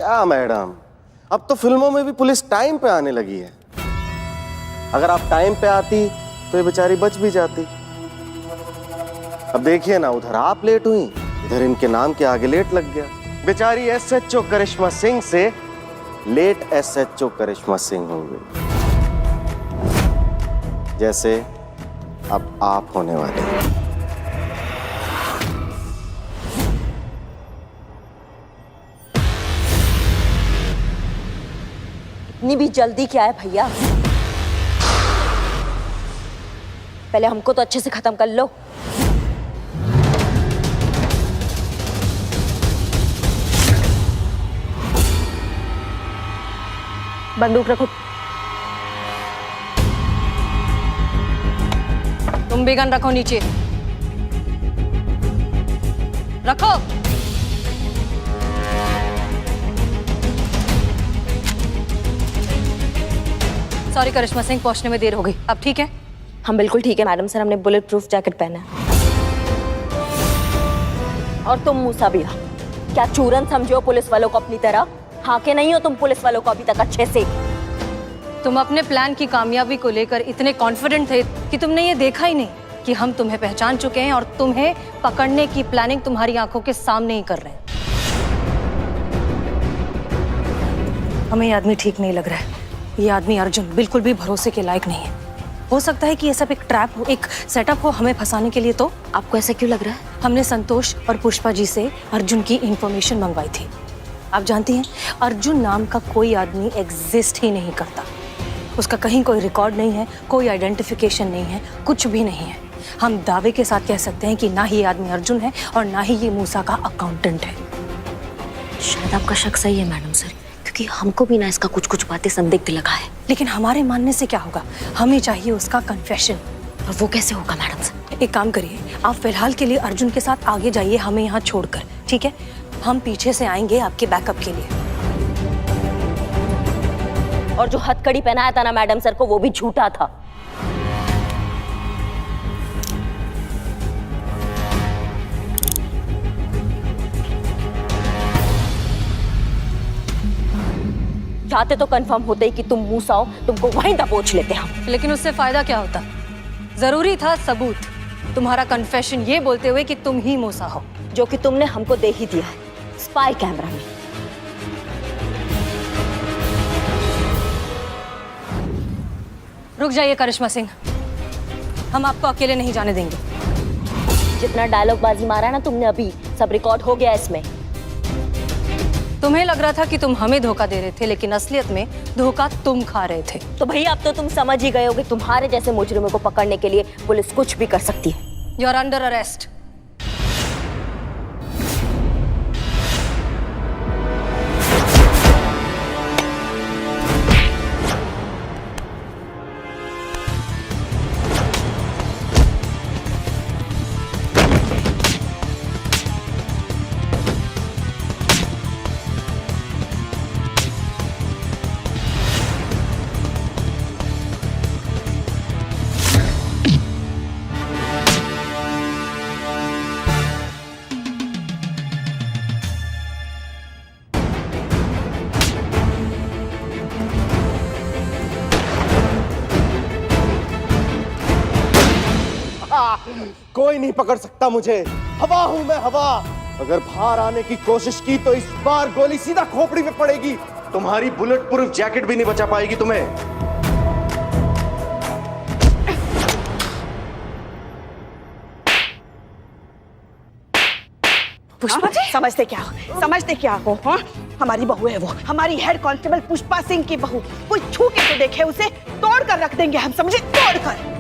क्या मैडम, अब तो फिल्मों में भी पुलिस टाइम पे आने लगी है। अगर आप टाइम पे आती तो ये बेचारी बच भी जाती। अब देखिए ना, उधर आप लेट हुई, इधर इनके नाम के आगे लेट लग गया। बेचारी एसएचओ करिश्मा सिंह से लेट एसएचओ करिश्मा सिंह हो गई, जैसे अब आप होने वाले हैं। इतनी भी जल्दी क्या है भैया? पहले हमको तो अच्छे से खत्म कर लो। बंदूक रखो। तुम भी गन रखो नीचे। रखो। सॉरी करिश्मा सिंह, पहुंचने में देर हो गई। अब ठीक है? हम बिल्कुल ठीक है मैडम सर, हमने बुलेट प्रूफ जैकेट पहना है। और तुम मूसा भैया, क्या चूरन समझो पुलिस वालों को अपनी तरह? हाँ के नहीं हो तुम पुलिस वालों को अभी तक अच्छे से? तुम अपने प्लान की कामयाबी को लेकर इतने कॉन्फिडेंट थे कि तुमने ये देखा ही नहीं कि हम तुम्हें पहचान चुके हैं और तुम्हें पकड़ने की प्लानिंग तुम्हारी आंखों के सामने ही कर रहे हैं। हमें ये आदमी ठीक नहीं लग रहा है। ये आदमी अर्जुन बिल्कुल भी भरोसे के लायक नहीं है। हो सकता है कि ये सब एक ट्रैप हो, एक सेटअप हो हमें फंसाने के लिए। तो आपको ऐसा क्यों लग रहा है? हमने संतोष और पुष्पा जी से अर्जुन की इंफॉर्मेशन मंगवाई थी। आप जानती हैं, अर्जुन नाम का कोई आदमी एग्जिस्ट ही नहीं करता। उसका कहीं कोई रिकॉर्ड नहीं है, कोई आइडेंटिफिकेशन नहीं है, कुछ भी नहीं है। हम दावे के साथ कह सकते हैं कि ना ही ये आदमी अर्जुन है और ना ही ये मूसा का अकाउंटेंट है। शायद आपका शक सही है मैडम सर, क्योंकि हमको भी ना इसका कुछ कुछ बातें संदिग्ध लगा है। लेकिन हमारे मानने से क्या होगा? हमें चाहिए उसका कन्फेशन। और वो कैसे होगा मैडम सर? एक काम करिए, आप फिलहाल के लिए अर्जुन के साथ आगे जाइए, हमें यहाँ छोड़कर, ठीक है? हम पीछे से आएंगे आपके बैकअप के लिए। और जो हथकड़ी पहनाया था ना मैडम सर को, वो भी झूठा था। चाहते तो कंफर्म होते ही कि तुम मूसा हो, तुमको वहीं दबोच लेते हम। लेकिन उससे फायदा क्या होता? जरूरी था सबूत, तुम्हारा कन्फेशन ये बोलते हुए कि तुम ही मूसा हो, जो कि तुमने हमको दे ही दिया है स्पाई कैमरा में। रुक जाइए करिश्मा सिंह, हम आपको अकेले नहीं जाने देंगे। जितना डायलॉग बाजी मारा ना तुमने अभी, सब रिकॉर्ड हो गया इसमें। तुम्हें लग रहा था कि तुम हमें धोखा दे रहे थे, लेकिन असलियत में धोखा तुम खा रहे थे। तो भैया अब तो तुम समझ ही गए हो कि तुम्हारे जैसे मुजरिमों को पकड़ने के लिए पुलिस कुछ भी कर सकती है। You are under arrest. कोई नहीं पकड़ सकता मुझे, हवा हूं मैं, हवा। अगर बाहर आने की कोशिश की तो इस बार गोली सीधा खोपड़ी में पड़ेगी। तुम्हारी बुलेट प्रूफ जैकेट भी नहीं बचा पाएगी तुम्हें। पुष्पा जी समझते क्या हो? हाँ, हमारी बहू है वो, हमारी हेड कांस्टेबल पुष्पा सिंह की बहू। कोई छू के तो देखे उसे, तोड़ कर रख देंगे हम, समझे? तोड़ कर।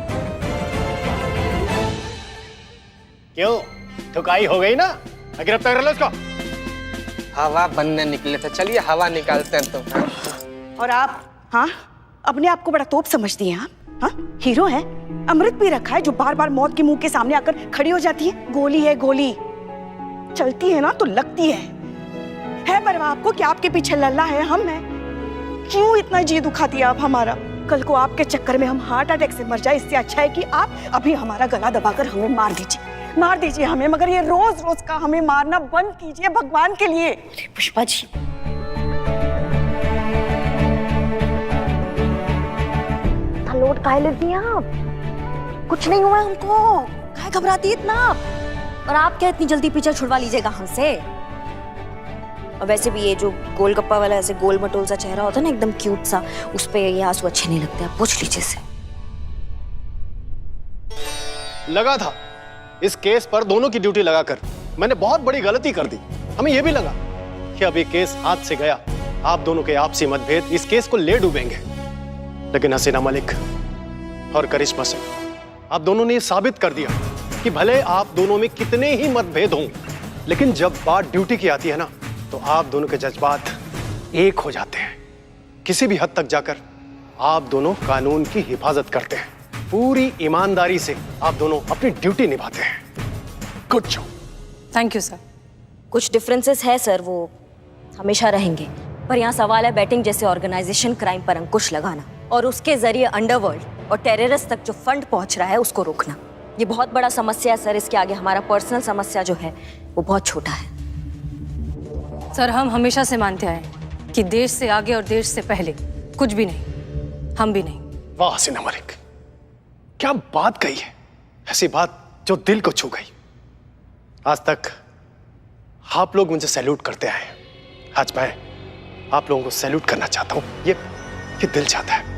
क्यों, ठुकाई हो गई ना? गिरफ्तार कर लो उसको। हवा बनने निकले थे, चलिए हवा निकालते हैं तो। और आप, हाँ, अपने आप को बड़ा तोप समझती हैं आप? हाँ, हीरो है। अमृत पी रखा है जो बार बार मौत के मुंह के सामने आकर खड़ी हो जाती है। गोली है गोली, चलती है ना तो लगती है परवाह आपको कि आपके पीछे लल्ला है, हम हैं। क्यों इतना जी दुखा दिया आप हमारा? कल को आपके चक्कर में हम हार्ट अटैक से मर जाए, इससे अच्छा है कि आप अभी हमारा गला दबाकर हमें मार दीजिए हमें। मगर ये रोज रोज का हमें मारना बंद कीजिए भगवान के लिए। पुष्पा जी, लोट काहे लेती हैं आप? कुछ नहीं हुआ है हमको, काहे घबराती है इतना आप? और आप क्या इतनी जल्दी पीछे छुड़वा लीजिएगा हमसे? और वैसे भी ये जो गोलगप्पा वाला ऐसे गोल मटोल सा चेहरा होता है ना, एकदम क्यूट सा, उस पे ये आंसू अच्छे नहीं लगते, आप पूछ लीजिए से। लगा था इस केस पर दोनों की ड्यूटी लगाकर मैंने बहुत बड़ी गलती कर दी। हमें यह भी लगा कि अब ये केस हाथ से गया, आप दोनों के आपसी मतभेद इस केस को ले डूबेंगे। लेकिन हसीना मलिक और करिश्मा सिंह, आप दोनों ने साबित कर दिया कि भले आप दोनों में कितने ही मतभेद हों, लेकिन जब बात ड्यूटी की आती है ना, तो आप दोनों के जज्बात एक हो जाते हैं। किसी भी हद तक जाकर आप दोनों कानून की हिफाजत करते हैं। पूरी ईमानदारी से आप दोनों अपनी ड्यूटी निभाते हैं। Good job. Thank you sir. कुछ डिफरेंसेस है सर, वो हमेशा रहेंगे, पर यहाँ सवाल है बैटिंग जैसे ऑर्गेनाइजेशन क्राइम पर अंकुश लगाना और उसके जरिए अंडरवर्ल्ड और टेररिस्ट तक जो फंड पहुंच रहा है उसको रोकना। ये बहुत बड़ा समस्या है सर, इसके आगे हमारा पर्सनल समस्या जो है वो बहुत छोटा है। सर, हम हमेशा से मानते आए कि देश से आगे और देश से पहले कुछ भी नहीं, हम भी नहीं। वाह हसीना मलिक, क्या बात कही है, ऐसी बात जो दिल को छू गई। आज तक आप लोग मुझे सैल्यूट करते आए, आज मैं आप लोगों को सैल्यूट करना चाहता हूं। ये दिल चाहता है।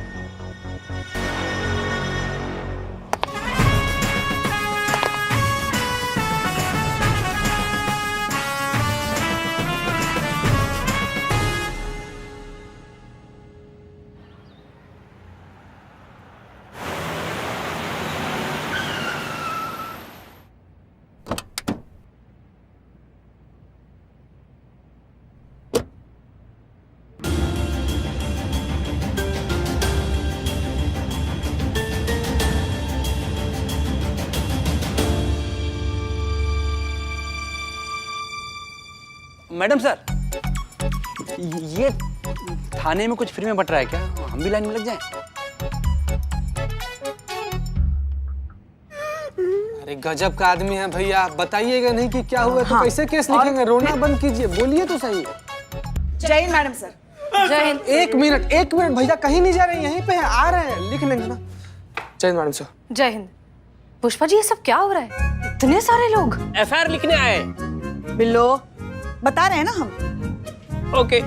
मैडम सर, ये थाने में कुछ फ्री में बट रहा है क्या? हम भी लाइन में लग जाएं? अरे गजब का आदमी है भैया, बताइएगा नहीं कि क्या हुआ तो कैसे केस लिखेंगे? रोना बंद कीजिए, बोलिए तो सही। जय हिंद मैडम सर। जय हिंद। एक मिनट भैया, कहीं नहीं जा रहे, यहीं पे है, आ रहे हैं, लिख लेंगे ना। जय हिंद मैडम सर। जय हिंद। पुष्पा जी, ये सब क्या हो रहा है? इतने सारे लोग। एफआईआर लिखने आए। बिल्लो, बता रहे हैं ना हम। ओके।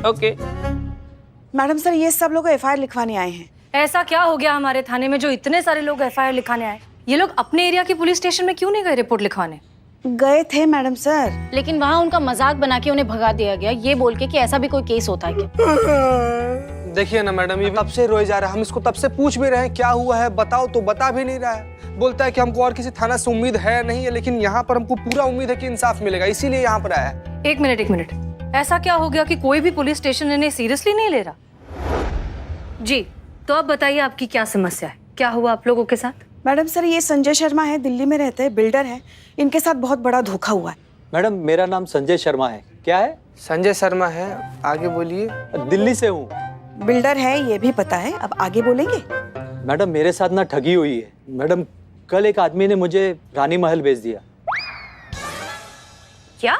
मैडम सर, ये सब लोग एफआईआर लिखवाने आए हैं। ऐसा क्या हो गया हमारे थाने में जो इतने सारे लोग एफआईआर लिखाने आए? ये लोग अपने एरिया की पुलिस स्टेशन में क्यों नहीं गए रिपोर्ट लिखवाने? गए थे मैडम सर, लेकिन वहाँ उनका मजाक बना के उन्हें भगा दिया गया, ये बोल के कि ऐसा भी कोई केस होता है क्या? देखिए ना मैडम, ये तब से रोए जा रहा है, हम इसको तब से पूछ भी रहे हैं क्या हुआ है, बताओ तो बता भी नहीं रहा है। बोलता है कि हमको और किसी थाना से उम्मीद है नहीं है, लेकिन यहाँ पर हमको पूरा उम्मीद है कि इंसाफ मिलेगा, इसीलिए यहाँ पर आया है। एक मिनट, ऐसा क्या हो गया कि कोई भी पुलिस स्टेशन इन्हें सीरियसली नहीं ले रहा? जी, तो अब बताइए आपकी क्या समस्या है, क्या हुआ आप लोगों के साथ? मैडम सर, ये संजय शर्मा है, दिल्ली में रहते हैं, बिल्डर हैं, इनके साथ बहुत बड़ा धोखा हुआ है। मैडम, मेरा नाम संजय शर्मा है। क्या है? संजय शर्मा है, आगे बोलिए। दिल्ली से हूँ। बिल्डर है ये भी पता है, अब आगे बोलेंगे? मैडम, मेरे साथ ना ठगी हुई है। मैडम, कल एक आदमी ने मुझे रानी महल भेज दिया। क्या?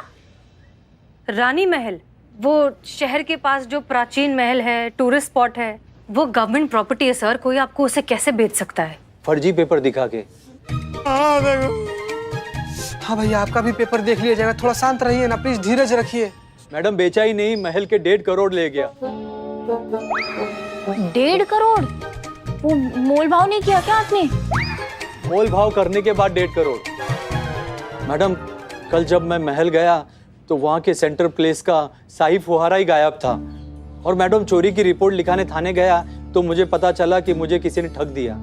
रानी महल? वो शहर के पास जो प्राचीन महल है, टूरिस्ट स्पॉट है, वो गवर्नमेंट प्रॉपर्टी है सर, कोई आपको उसे कैसे बेच सकता है? फर्जी पेपर दिखा के। हाँ भैया, आपका भी पेपर देख लिया जाएगा, थोड़ा शांत रहिए ना प्लीज, धीरज रखिए। मैडम, बेचा ही नहीं, महल के 1.5 करोड़ ले गया। 1.5 करोड़? वो मोल भाव नहीं किया क्या आपने? मोल भाव करने के बाद 1.5 करोड़। मैडम, कल जब मैं महल गया तो वहाँ के सेंट्रल प्लेस का शाही फुहारा ही गायब था। और मैडम, चोरी की रिपोर्ट लिखाने थाने गया तो मुझे पता चला कि मुझे किसी ने ठग दिया।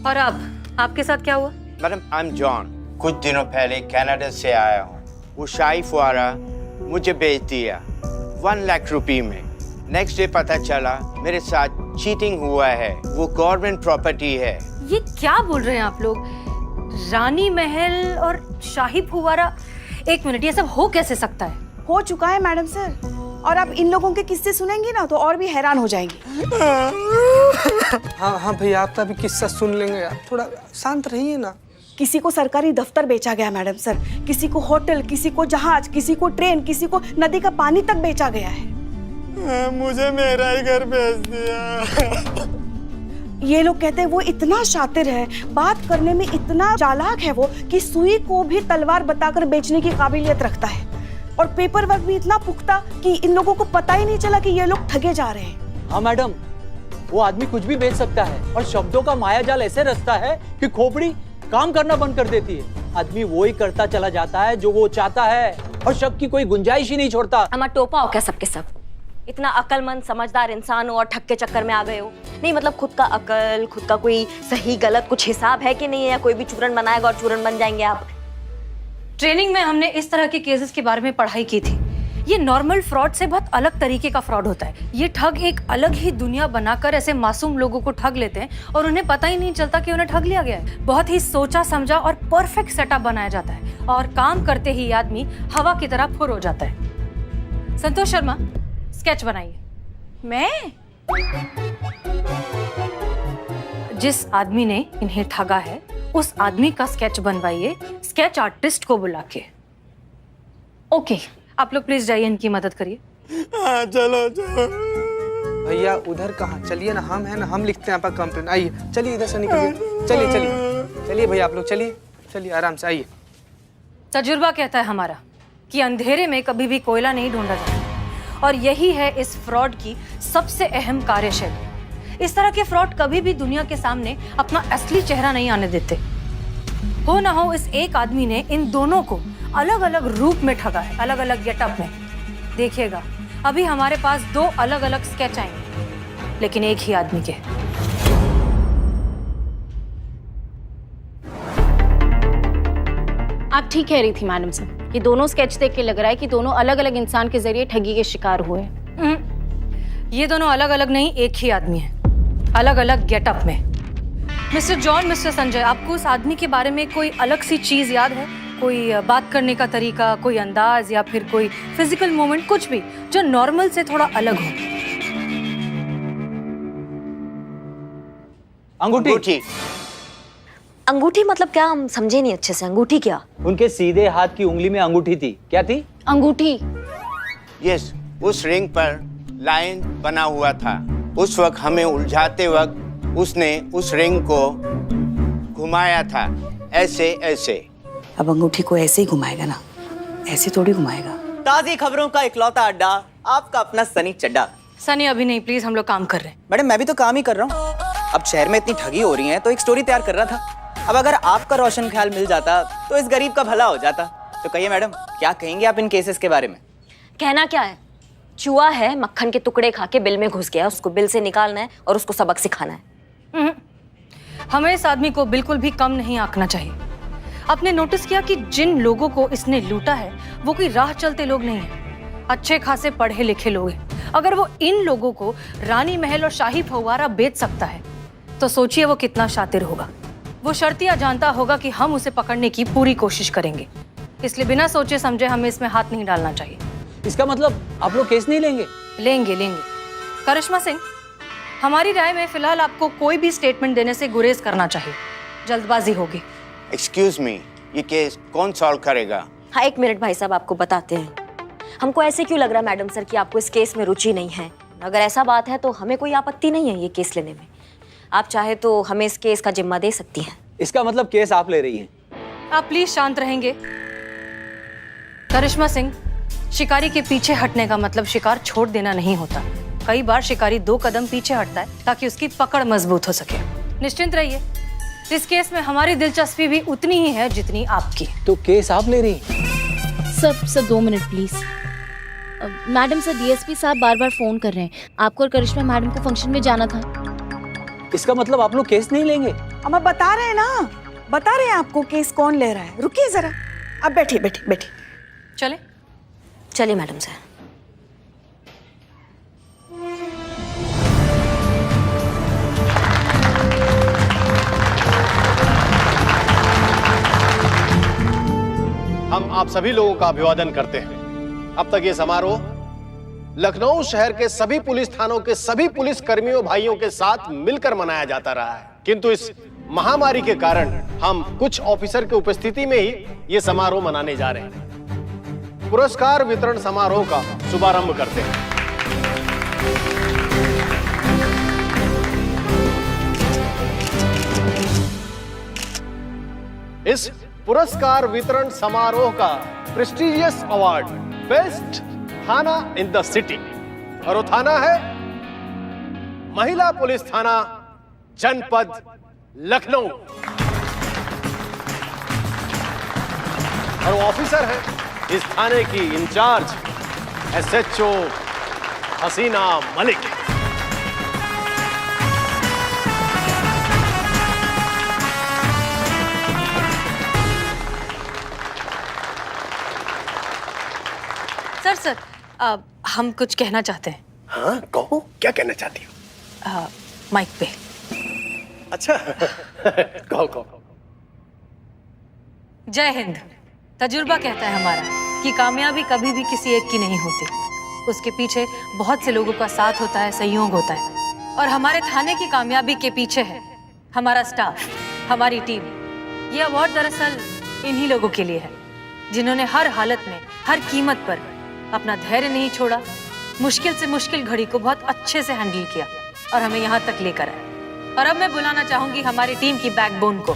और अब आपके साथ क्या हुआ? मैडम, आई एम जॉन, कुछ दिनों पहले कनाडा से आया हूँ। वो शाही फुहारा मुझे बेच दिया 1 लाख रुपए में। नेक्स्ट डे पता चला मेरे साथ चीटिंग हुआ है, वो गवर्नमेंट प्रॉपर्टी है। ये क्या बोल रहे हैं आप लोग? रानी महल और शाही फुहारा, एक मिनट, ये सब हो कैसे सकता है? हो चुका है मैडम सर, और आप इन लोगों के किस्से सुनेंगी ना तो और भी हैरान हो जाएंगी। हाँ भैया, आपका भी किस्सा सुन लेंगे, आप थोड़ा शांत रहिए ना। किसी को सरकारी दफ्तर बेचा गया मैडम सर, किसी को होटल, किसी को जहाज, किसी को ट्रेन, किसी को नदी का पानी तक बेचा गया है। मुझे मेरा ही घर भेज दिया। ये लोग कहते हैं वो इतना शातिर है, बात करने में इतना चालाक है वो कि सुई को भी तलवार बताकर बेचने की काबिलियत रखता है, और पेपर वर्क भी इतना पुख्ता कि इन लोगों को पता ही नहीं चला कि ये लोग ठगे जा रहे हैं। हाँ मैडम, वो आदमी कुछ भी बेच सकता है और शब्दों का मायाजाल ऐसे रचता है कि खोपड़ी काम करना बंद कर देती है। आदमी वो ही करता चला जाता है जो वो चाहता है और शक की कोई गुंजाइश ही नहीं छोड़ता। हमारा टोपा हो क्या सबके सब? इतना अक्लमंद समझदार इंसान हो और ठग के चक्कर में आ गए हो? नहीं मतलब खुद का अकल, खुद का कोई सही गलत कुछ हिसाब है कि नहीं है? या कोई भी चूरन बनाएगा और चूरन बन जाएंगे आप? ट्रेनिंग में हमने इस तरह के केसेस के बारे में पढ़ाई की थी। ये नॉर्मल फ्रॉड से बहुत अलग तरीके का फ्रॉड होता है। ये ठग एक अलग ही दुनिया बनाकर ऐसे मासूम लोगों को ठग लेते हैं और उन्हें पता ही नहीं चलता कि उन्हें ठग लिया गया है। बहुत ही सोचा समझा और परफेक्ट सेटअप बनाया जाता है और काम करते ही आदमी हवा की तरह फुर हो जाता है। संतोष शर्मा, स्केच बनाइए। मैं? जिस आदमी ने इन्हें ठगा है उस आदमी का स्केच बनवाइए, स्केच आर्टिस्ट को बुला के। ओके। आप लोग प्लीज जाइए, इनकी मदद करिए। चलो भैया, उधर कहाँ? चलिए ना, हम है ना, हम लिखते हैं आपका कंप्लेन। आइए, चलिए इधर से निकलिए। चलिए चलिए चलिए भैया, आप लोग चलिए चलिए, आराम से आइए। तजुर्बा कहता है हमारा कि अंधेरे में कभी भी कोयला नहीं ढूंढा जाता, और यही है इस फ्रॉड की सबसे अहम कार्यशैली। इस तरह के फ्रॉड कभी भी दुनिया के सामने अपना असली चेहरा नहीं आने देते। हो ना हो, इस एक आदमी ने इन दोनों को अलग अलग रूप में ठगा है, अलग अलग गेटअप में। देखिएगा, अभी हमारे पास 2 अलग अलग स्केच आएंगे, लेकिन एक ही आदमी के। आप ठीक कह रही थी मैडम साहब। ये दोनों स्केच देख के लग रहा है कि दोनों अलग अलग इंसान के जरिए ठगी के शिकार हुए हैं। ये दोनों अलग अलग नहीं, एक ही आदमी है, अलग अलग गेटअप में। मिस्टर जॉन, मिस्टर संजय, आपको उस आदमी के बारे में कोई अलग सी चीज याद है? कोई बात करने का तरीका, कोई अंदाज, या फिर कोई फिजिकल मूवमेंट, कुछ भी जो नॉर्मल से थोड़ा अलग हो? अंगूठी। अंगूठी मतलब क्या? हम समझे नहीं अच्छे से। अंगूठी क्या? उनके सीधे हाथ की उंगली में अंगूठी थी। क्या थी? अंगूठी। यस, उस रिंग पर लाइन बना हुआ था। उस वक्त हमें उलझाते वक्त उसने उस रिंग को घुमाया था, ऐसे ऐसे। अब अंगूठी को ऐसे ही घुमाएगा ना, ऐसे थोड़ी घुमाएगा। ताज़ी खबरों का इकलौता अड्डा, आपका अपना सनी चड्डा। सनी अभी नहीं, प्लीज, हम लोग काम कर रहे हैं। मैडम, मैं भी तो काम ही कर रहा हूँ। अब शहर में इतनी ठगी हो रही है तो एक स्टोरी तैयार कर रहा था। अब अगर आपका रोशन ख्याल मिल जाता तो इस गरीब का भला हो जाता। तो कहिए मैडम, क्या कहेंगे आप इन केसेस के बारे में? कहना क्या है? चूहा है, मक्खन के टुकड़े खा के बिल में घुस गया, उसको बिल से निकालना है और उसको सबक सिखाना है। हमें इस आदमी को बिल्कुल भी कम नहीं आंकना चाहिए। आपने नोटिस किया कि जिन लोगों को इसने लूटा है वो कोई राह चलते लोग नहीं हैं, अच्छे खासे पढ़े लिखे लोग हैं। अगर वो इन लोगों को रानी महल और शाही फव्वारा बेच सकता है तो सोचिए वो कितना शातिर होगा। वो शर्तिया जानता होगा कि हम उसे पकड़ने की पूरी कोशिश करेंगे, इसलिए बिना सोचे समझे हमें इसमें हाथ नहीं डालना चाहिए। इसका मतलब आप लोग केस नहीं लेंगे? लेंगे लेंगे। करिश्मा सिंह, हमारी राय में फिलहाल आपको कोई भी स्टेटमेंट देने से गुरेज करना चाहिए, जल्दबाजी होगी। एक्सक्यूज मी, ये केस कौन सॉल्व करेगा? हाँ, 1 मिनट भाई साहब, आपको बताते हैं। हमको ऐसे क्यों लग रहा है मैडम सर कि आपको इस केस में रुचि नहीं है? अगर ऐसा बात है तो हमें कोई आपत्ति नहीं है ये केस लेने में। आप चाहे तो हमें इस केस का जिम्मा दे सकती हैं। इसका मतलब केस आप ले रही हैं? आप प्लीज शांत रहेंगे? करिश्मा सिंह, शिकारी के पीछे हटने का मतलब शिकार छोड़ देना नहीं होता। कई बार शिकारी 2 कदम पीछे हटता है ताकि उसकी पकड़ मजबूत हो सके। निश्चिंत रहिए, इस केस में हमारी दिलचस्पी भी उतनी ही है जितनी आपकी। तो केस आप ले रही? Sir 2 minute please. Madam sir, DSP साहब बार बार फोन कर रहे हैं। आपको और करिश्मा मैडम को फंक्शन में जाना था। इसका मतलब आप लोग केस नहीं लेंगे? हम अब बता रहे हैं ना, बता रहे हैं आपको केस कौन ले रहा है। रुकिए जरा, अब बैठिए बैठिए बैठिए। चले चलिए मैडम सर। हम आप सभी लोगों का अभिवादन करते हैं। अब तक ये समारोह लखनऊ शहर के सभी पुलिस थानों के सभी पुलिस कर्मियों भाइयों के साथ मिलकर मनाया जाता रहा है, किंतु इस महामारी के कारण हम कुछ ऑफिसर की उपस्थिति में ही ये समारोह मनाने जा रहे हैं। पुरस्कार वितरण समारोह का शुभारंभ करते हैं। इस पुरस्कार वितरण समारोह का प्रेस्टिजियस अवार्ड बेस्ट थाना इन द सिटी, और वो थाना है महिला पुलिस थाना जनपद लखनऊ। और वो ऑफिसर है इस थाने की इंचार्ज SHO हसीना मलिक। सर हम कुछ कहना चाहते हैं। हाँ कहो, क्या कहना चाहती हो? माइक पे। अच्छा कहो कहो। जय हिंद। तजुर्बा कहता है हमारा कि कामयाबी कभी भी किसी एक की नहीं होती, उसके पीछे बहुत से लोगों का साथ होता है, सहयोग होता है। और हमारे थाने की कामयाबी के पीछे है हमारा स्टाफ, हमारी टीम। ये अवार्ड दरअसल इन्हीं लोगों के लिए है जिन्होंने हर हालत में, हर कीमत पर अपना धैर्य नहीं छोड़ा, मुश्किल से मुश्किल घड़ी को बहुत अच्छे से हैंडल किया और हमें यहाँ तक लेकर आए। और अब मैं बुलाना चाहूंगी हमारी टीम की बैकबोन को,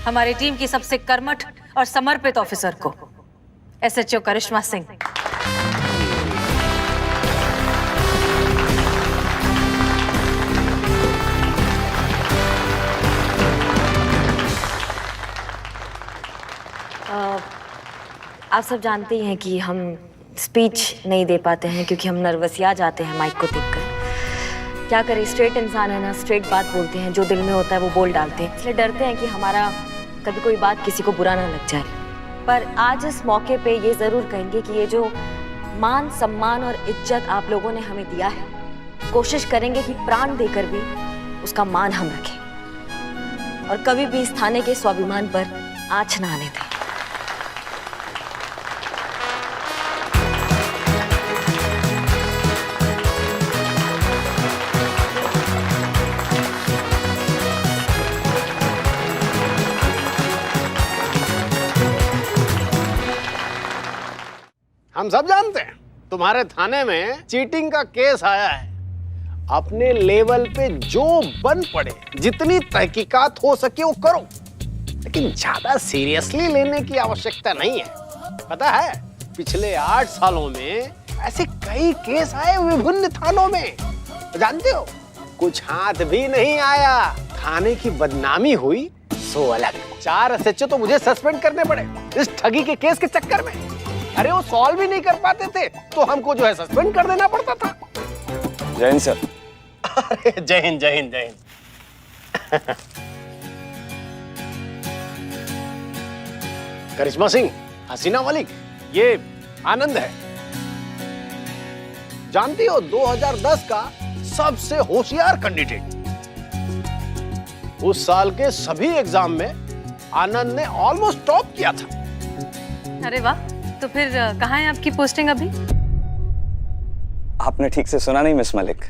हमारी टीम की सबसे कर्मठ और समर्पित ऑफिसर को, SHO करिश्मा सिंह। आप सब जानते ही हैं कि हम स्पीच नहीं दे पाते हैं क्योंकि हम नर्वसिया जाते हैं माइक को देखकर। क्या करें, स्ट्रेट इंसान है ना, स्ट्रेट बात बोलते हैं, जो दिल में होता है वो बोल डालते हैं, इसलिए डरते हैं कि हमारा कभी कोई बात किसी को बुरा ना लग जाए। पर आज इस मौके पे ये ज़रूर कहेंगे कि ये जो मान, सम्मान और इज्जत आप लोगों ने हमें दिया है, कोशिश करेंगे कि प्राण देकर भी उसका मान हम रखें और कभी भी इस थाने के स्वाभिमान पर आँच ना आने दें। हम सब जानते हैं तुम्हारे थाने में चीटिंग का केस आया है। अपने लेवल पे जो बन पड़े, जितनी तहकीकात हो सके वो करो, लेकिन ज्यादा सीरियसली लेने की आवश्यकता नहीं है। पता है पिछले 8 सालों में ऐसे कई केस आए विभिन्न थानों में, जानते हो कुछ हाथ भी नहीं आया, थाने की बदनामी हुई सो अलग। 4 SHO तो मुझे सस्पेंड करने पड़े इस ठगी के केस के चक्कर में। अरे वो सॉल्व भी नहीं कर पाते थे तो हमको जो है सस्पेंड कर देना पड़ता था। जय हिंद सर। अरे जय हिंद जय हिंद जय हिंद। करिश्मा सिंह, हसीना मलिक, ये आनंद है। जानती हो 2010 का सबसे होशियार कैंडिडेट। उस साल के सभी एग्जाम में आनंद ने ऑलमोस्ट टॉप किया था। अरे वाह, तो फिर कहाँ है आपकी पोस्टिंग अभी? आपने ठीक से सुना नहीं मिस मलिक।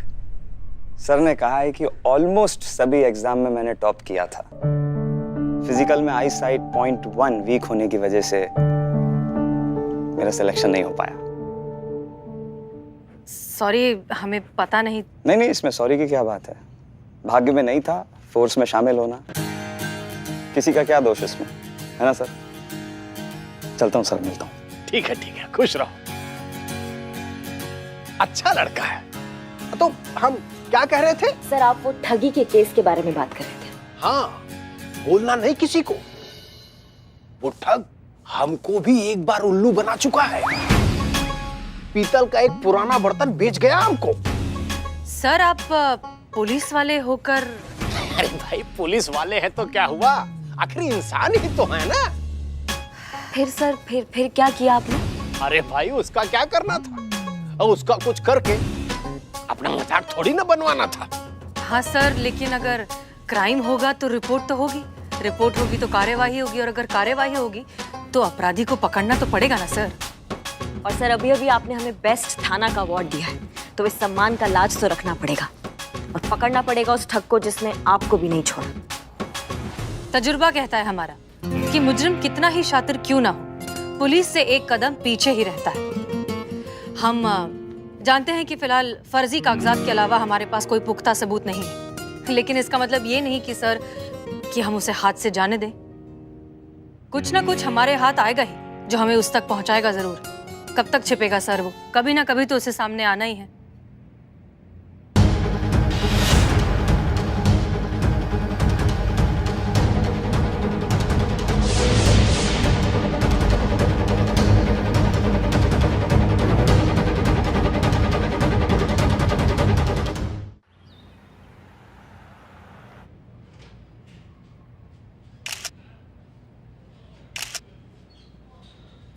सर ने कहा है कि ऑलमोस्ट सभी एग्जाम में मैंने टॉप किया था। फिजिकल में आई साइट 0.1 वीक होने की वजह से मेरा सिलेक्शन नहीं हो पाया। सॉरी, हमें पता नहीं। नहीं, इसमें सॉरी की क्या बात है। भाग्य में नहीं था फोर्स में शामिल होना, किसी का क्या दोष इसमें, है ना सर? चलता हूँ सर, मिलता हूँ। ठीक है, खुश रहो। अच्छा लड़का है। तो हम क्या कह रहे थे? सर आप वो ठगी के केस के बारे में बात कर रहे थे। हाँ, बोलना नहीं किसी को। वो ठग हमको भी एक बार उल्लू बना चुका है। पीतल का एक पुराना बर्तन बेच गया हमको। सर आप पुलिस वाले होकर? अरे भाई, पुलिस वाले हैं तो क्या हुआ, आखिर इंसान ही तो है ना। फिर सर फिर क्या किया आपने? अरे भाई, उसका क्या करना था, और उसका कुछ करके अपना मजाक थोड़ी ना बनवाना था। हाँ सर, लेकिन अगर क्राइम होगा तो रिपोर्ट तो होगी, रिपोर्ट होगी तो कार्यवाही होगी, और अगर कार्यवाही होगी तो अपराधी को पकड़ना तो पड़ेगा ना सर। और सर अभी अभी आपने हमें बेस्ट थाना का अवार्ड दिया है, तो इस सम्मान का लाज तो रखना पड़ेगा और पकड़ना पड़ेगा उस ठग को जिसने आपको भी नहीं छोड़ा। तजुर्बा कहता है हमारा कि मुजरिम कितना ही शातिर क्यों ना हो, पुलिस से एक कदम पीछे ही रहता है। हम जानते हैं कि फिलहाल फर्जी कागजात के अलावा हमारे पास कोई पुख्ता सबूत नहीं है, लेकिन इसका मतलब ये नहीं कि सर कि हम उसे हाथ से जाने दें। कुछ ना कुछ हमारे हाथ आएगा ही जो हमें उस तक पहुंचाएगा जरूर। कब तक छिपेगा सर वो? कभी ना कभी तो उसे सामने आना ही है।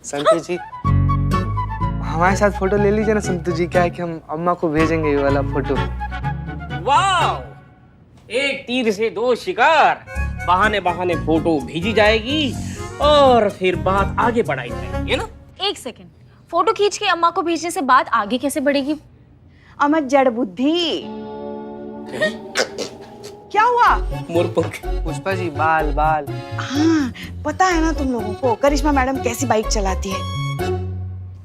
संतु जी हमारे साथ फोटो ले लीजिए ना संतु जी। क्या है कि हम अम्मा को भेजेंगे ये वाला फोटो। वाह, एक तीर से दो शिकार। बहाने बहाने फोटो भेजी जाएगी और फिर बात आगे बढ़ाई जाएगी, है ना? एक सेकंड, फोटो खींच के अम्मा को भेजने से बात आगे कैसे बढ़ेगी? अमर जड़ बुद्धि। क्या हुआ? मोरपंख। पुष्पा जी बाल बाल। हाँ, पता है ना तुम लोगों को करिश्मा मैडम कैसी बाइक चलाती है।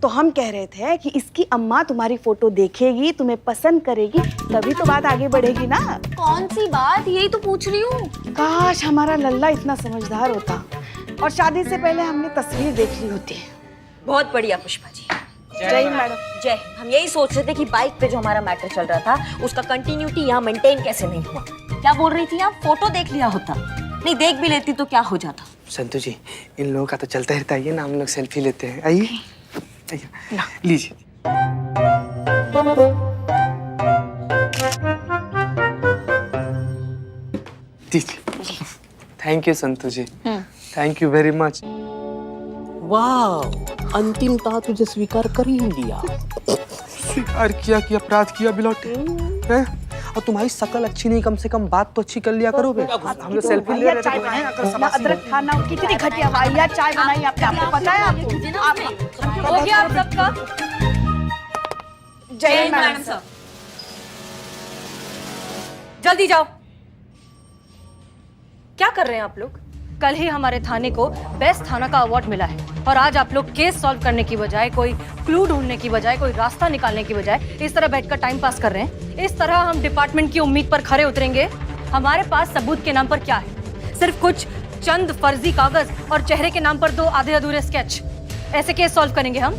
तो हम कह रहे थे कि इसकी अम्मा तुम्हारी फोटो देखेगी, तुम्हें पसंद करेगी, तभी तो बात आगे बढ़ेगी ना। कौन सी बात? यही तो पूछ रही हूँ। काश हमारा लल्ला इतना समझदार होता और शादी से पहले हमने तस्वीर देख ली होती। बहुत बढ़िया पुष्पा जी। जय मैडम। जय। हम यही सोच रहे थे कि बाइक पे जो हमारा मैटर चल रहा था उसका कंटिन्यूटी यहाँ मेंटेन कैसे नहीं हुआ। क्या बोल रही थी आप? फोटो देख लिया होता, नहीं देख भी लेती तो क्या हो जाता। संतु जी इन लोगों का तो चलता रहता है ना, हम लोग सेल्फी लेते हैं। आइए लीजिए। Thank you Santu ji, thank you very much. वाह, अंतिमता तुझे स्वीकार कर ही लिया। स्वीकार किया कि अपराध किया बिलौटे हैं? और तुम्हारी शकल अच्छी नहीं, कम से कम बात तो अच्छी कर लिया करो बे। हम लोग सेल्फी ले रहे थे। ना अदरक खाना कितनी घटिया वाहिया चाय बनाई आपने, आपको पता है? आपको हो गया आप सबका? जय मैडम सर। जल्दी जाओ। क्या कर रहे हैं आप लोग? कल ही हमारे थाने को बेस्ट थाना का अवार्ड मिला है और आज आप लोग केस सॉल्व करने की बजाय, कोई क्लू ढूंढने की बजाय, कोई रास्ता निकालने की बजाय इस तरह बैठकर टाइम पास कर रहे हैं। इस तरह हम डिपार्टमेंट की उम्मीद पर खरे उतरेंगे? हमारे पास सबूत के नाम पर क्या है? सिर्फ कुछ चंद फर्जी कागज और चेहरे के नाम पर 2 आधे अधूरे स्केच। ऐसे केस सॉल्व करेंगे हम?